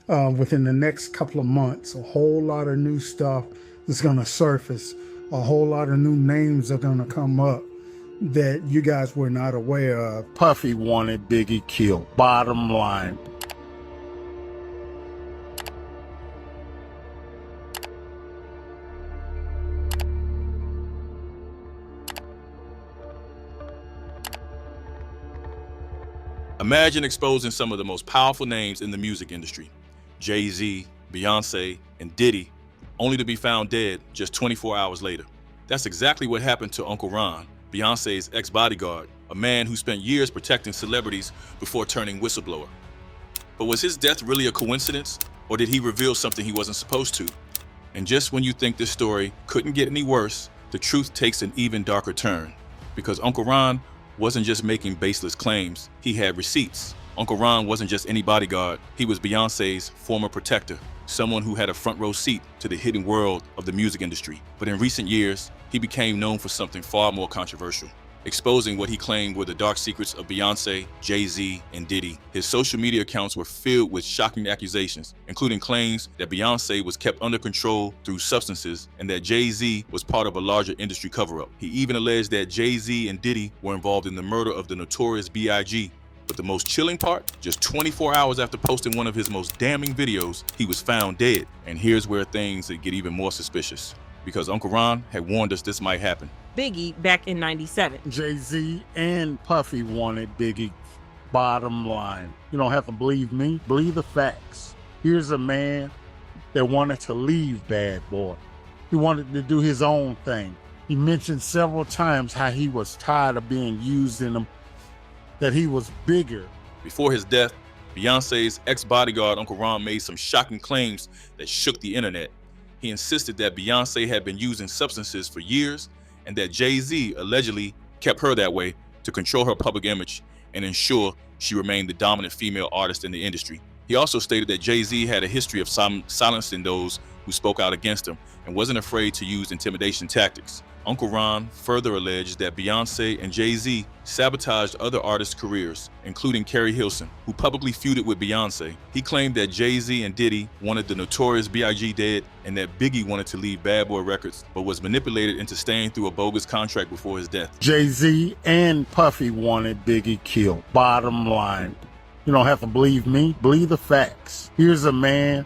within the next couple of months. A whole lot of new stuff is going to surface. A whole lot of new names are going to come up that you guys were not aware of. Puffy wanted Biggie killed. Bottom line. Imagine exposing some of the most powerful names in the music industry, Jay-Z, Beyonce, and Diddy, only to be found dead just 24 hours later. That's exactly what happened to Uncle Ron, Beyonce's ex-bodyguard, a man who spent years protecting celebrities before turning whistleblower. But was his death really a coincidence, or did he reveal something he wasn't supposed to? And just when you think this story couldn't get any worse, the truth takes an even darker turn, because Uncle Ron wasn't just making baseless claims, he had receipts. Uncle Ron wasn't just any bodyguard, he was Beyonce's former protector, someone who had a front row seat to the hidden world of the music industry. But in recent years, he became known for something far more controversial, exposing what he claimed were the dark secrets of Beyonce, Jay-Z, and Diddy. His social media accounts were filled with shocking accusations, including claims that Beyonce was kept under control through substances and that Jay-Z was part of a larger industry cover-up. He even alleged that Jay-Z and Diddy were involved in the murder of the Notorious B.I.G. But the most chilling part, just 24 hours after posting one of his most damning videos, he was found dead. And here's where things get even more suspicious, because Uncle Ron had warned us this might happen. Biggie back in 97. Jay-Z and Puffy wanted Biggie. Bottom line. You don't have to believe me, believe the facts. Here's a man that wanted to leave Bad Boy. He wanted to do his own thing. He mentioned several times how he was tired of being used in them, that he was bigger. Before his death, Beyonce's ex-bodyguard Uncle Ron made some shocking claims that shook the internet. He insisted that Beyonce had been using substances for years and that Jay-Z allegedly kept her that way to control her public image and ensure she remained the dominant female artist in the industry. He also stated that Jay-Z had a history of silencing those who spoke out against him and wasn't afraid to use intimidation tactics. Uncle Ron further alleged that Beyonce and Jay-Z sabotaged other artists' careers, including Carrie Hilson, who publicly feuded with Beyonce. He claimed that Jay-Z and Diddy wanted the Notorious B.I.G. dead and that Biggie wanted to leave Bad Boy Records, but was manipulated into staying through a bogus contract before his death. Jay-Z and Puffy wanted Biggie killed. Bottom line. You don't have to believe me, believe the facts. Here's a man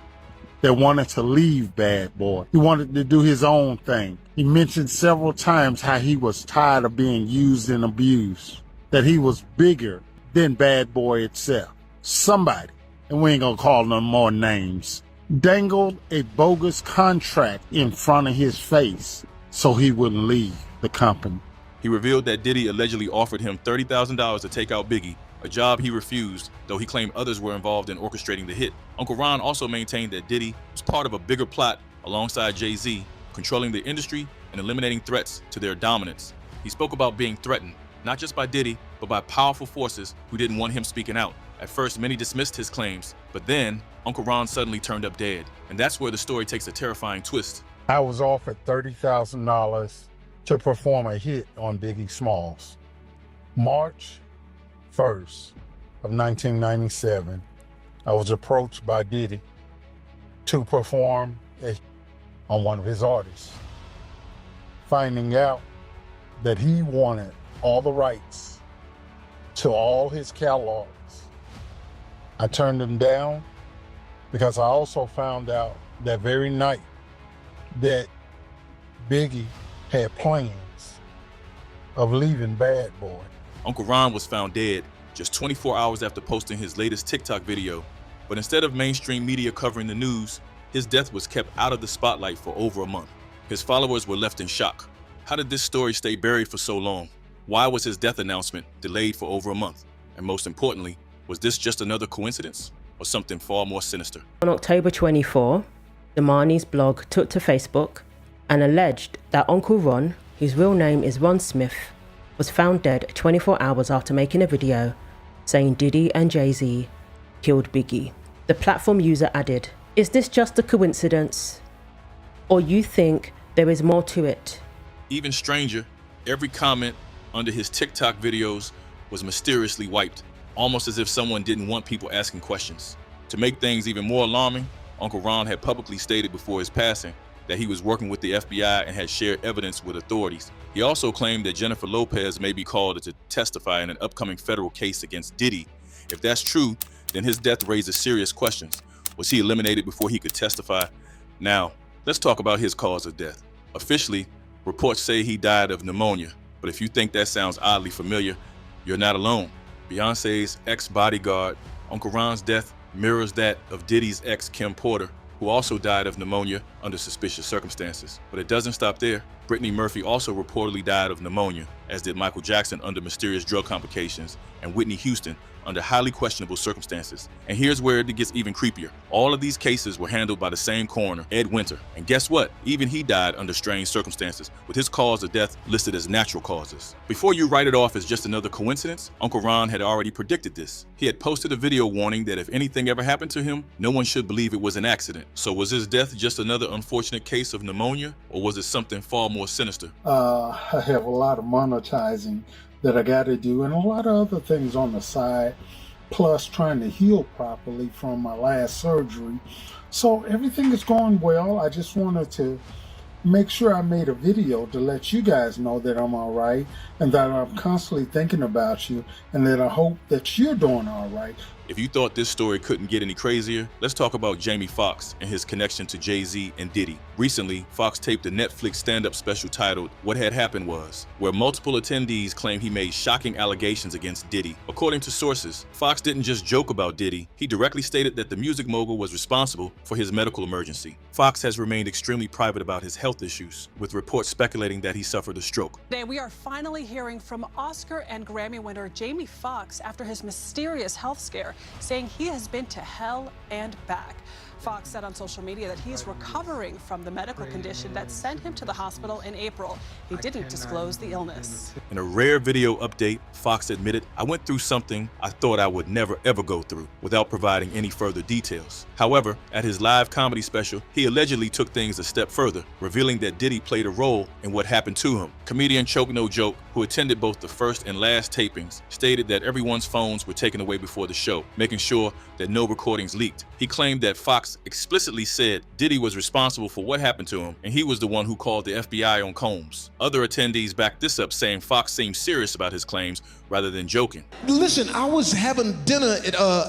that wanted to leave Bad Boy. He wanted to do his own thing. He mentioned several times how he was tired of being used and abused, that he was bigger than Bad Boy itself. Somebody, and we ain't gonna call no more names, dangled a bogus contract in front of his face so he wouldn't leave the company. He revealed that Diddy allegedly offered him $30,000 to take out Biggie, a job he refused, though he claimed others were involved in orchestrating the hit. Uncle Ron also maintained that Diddy was part of a bigger plot alongside Jay-Z, controlling the industry and eliminating threats to their dominance. He spoke about being threatened, not just by Diddy, but by powerful forces who didn't want him speaking out. At first, many dismissed his claims, but then Uncle Ron suddenly turned up dead. And that's where the story takes a terrifying twist. I was offered $30,000 to perform a hit on Biggie Smalls. March 1st of 1997, I was approached by Diddy to perform on one of his artists. Finding out that he wanted all the rights to all his catalogs, I turned him down because I also found out that very night that Biggie had plans of leaving Bad Boy. Uncle Ron was found dead just 24 hours after posting his latest TikTok video. But instead of mainstream media covering the news, his death was kept out of the spotlight for over a month. His followers were left in shock. How did this story stay buried for so long? Why was his death announcement delayed for over a month? And most importantly, was this just another coincidence or something far more sinister? On October 24, Damani's blog took to Facebook and alleged that Uncle Ron, whose real name is Ron Smith, was found dead 24 hours after making a video saying Diddy and Jay-Z killed Biggie. The platform user added, "Is this just a coincidence? Or you think there is more to it?" Even stranger, every comment under his TikTok videos was mysteriously wiped, almost as if someone didn't want people asking questions. To make things even more alarming, Uncle Ron had publicly stated before his passing that he was working with the FBI and had shared evidence with authorities. He also claimed that Jennifer Lopez may be called to testify in an upcoming federal case against Diddy. If that's true, then his death raises serious questions. Was he eliminated before he could testify? Now, let's talk about his cause of death. Officially, reports say he died of pneumonia, but if you think that sounds oddly familiar, you're not alone. Beyonce's ex-bodyguard, Uncle Ron's death mirrors that of Diddy's ex, Kim Porter, who also died of pneumonia under suspicious circumstances. But it doesn't stop there. Brittany Murphy also reportedly died of pneumonia, as did Michael Jackson under mysterious drug complications, and Whitney Houston under highly questionable circumstances. And here's where it gets even creepier. All of these cases were handled by the same coroner, Ed Winter. And guess what? Even he died under strange circumstances, with his cause of death listed as natural causes. Before you write it off as just another coincidence, Uncle Ron had already predicted this. He had posted a video warning that if anything ever happened to him, no one should believe it was an accident. So was his death just another unfortunate case of pneumonia, or was it something far more sinister? I have a lot of monetizing that I got to do and a lot of other things on the side, plus trying to heal properly from my last surgery. So everything is going well. I just wanted to make sure I made a video to let you guys know that I'm all right and that I'm constantly thinking about you and that I hope that you're doing all right. If you thought this story couldn't get any crazier, let's talk about Jamie Foxx and his connection to Jay-Z and Diddy. Recently, Foxx taped a Netflix stand-up special titled What Had Happened Was, where multiple attendees claim he made shocking allegations against Diddy. According to sources, Foxx didn't just joke about Diddy, he directly stated that the music mogul was responsible for his medical emergency. Foxx has remained extremely private about his health issues, with reports speculating that he suffered a stroke. Today, we are finally hearing from Oscar and Grammy winner Jamie Foxx after his mysterious health scare, saying he has been to hell and back. Foxx said on social media that he's recovering from the medical condition that sent him to the hospital in April. He didn't disclose the illness. In a rare video update, Foxx admitted, "I went through something I thought I would never ever go through," without providing any further details. However, at his live comedy special, he allegedly took things a step further, revealing that Diddy played a role in what happened to him. Comedian Choke No Joke, who attended both the first and last tapings, stated that everyone's phones were taken away before the show, making sure that no recordings leaked. He claimed that Foxx explicitly said Diddy was responsible for what happened to him, and he was the one who called the FBI on Combs. Other attendees backed this up, saying Foxx seemed serious about his claims rather than joking. Listen, I was having dinner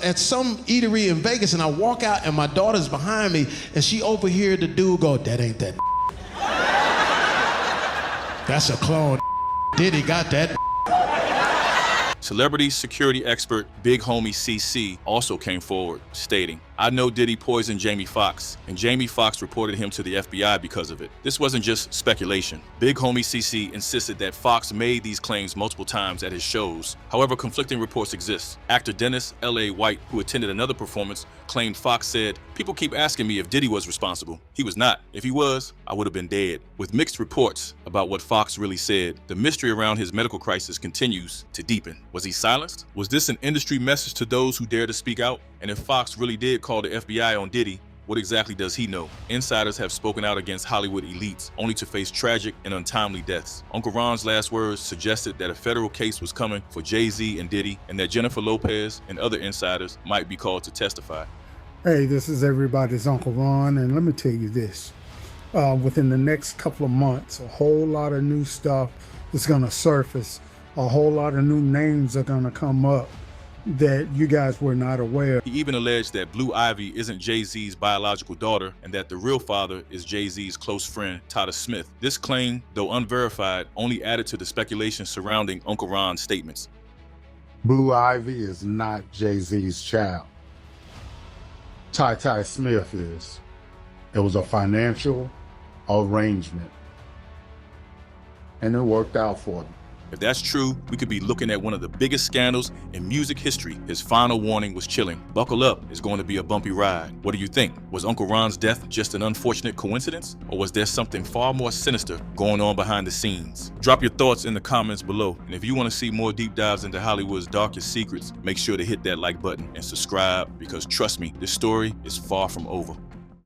at some eatery in Vegas, and I walk out and my daughter's behind me, and she overheard the dude go, "That ain't that. That's a clone. Diddy got that." Celebrity security expert Big Homie CC also came forward, stating, "I know Diddy poisoned Jamie Foxx, and Jamie Foxx reported him to the FBI because of it. This wasn't just speculation." Big Homie CC insisted that Foxx made these claims multiple times at his shows. However, conflicting reports exist. Actor Dennis L.A. White, who attended another performance, claimed Foxx said, "People keep asking me if Diddy was responsible. He was not. If he was, I would have been dead." With mixed reports about what Foxx really said, the mystery around his medical crisis continues to deepen. Was he silenced? Was this an industry message to those who dare to speak out? And if Foxx really did call the FBI on Diddy, what exactly does he know? Insiders have spoken out against Hollywood elites, only to face tragic and untimely deaths. Uncle Ron's last words suggested that a federal case was coming for Jay-Z and Diddy, and that Jennifer Lopez and other insiders might be called to testify. Hey, this is everybody's Uncle Ron, and let me tell you this. Within the next couple of months, a whole lot of new stuff is going to surface. A whole lot of new names are going to come up that you guys were not aware of. He even alleged that Blue Ivy isn't Jay-Z's biological daughter and that the real father is Jay-Z's close friend, Tata Smith. This claim, though unverified, only added to the speculation surrounding Uncle Ron's statements. Blue Ivy is not Jay-Z's child. Tata Smith is. It was a financial arrangement, and it worked out for them. If that's true, we could be looking at one of the biggest scandals in music history. His final warning was chilling. Buckle up, it's going to be a bumpy ride. What do you think? Was Uncle Ron's death just an unfortunate coincidence? Or was there something far more sinister going on behind the scenes? Drop your thoughts in the comments below. And if you want to see more deep dives into Hollywood's darkest secrets, make sure to hit that like button and subscribe, because trust me, this story is far from over.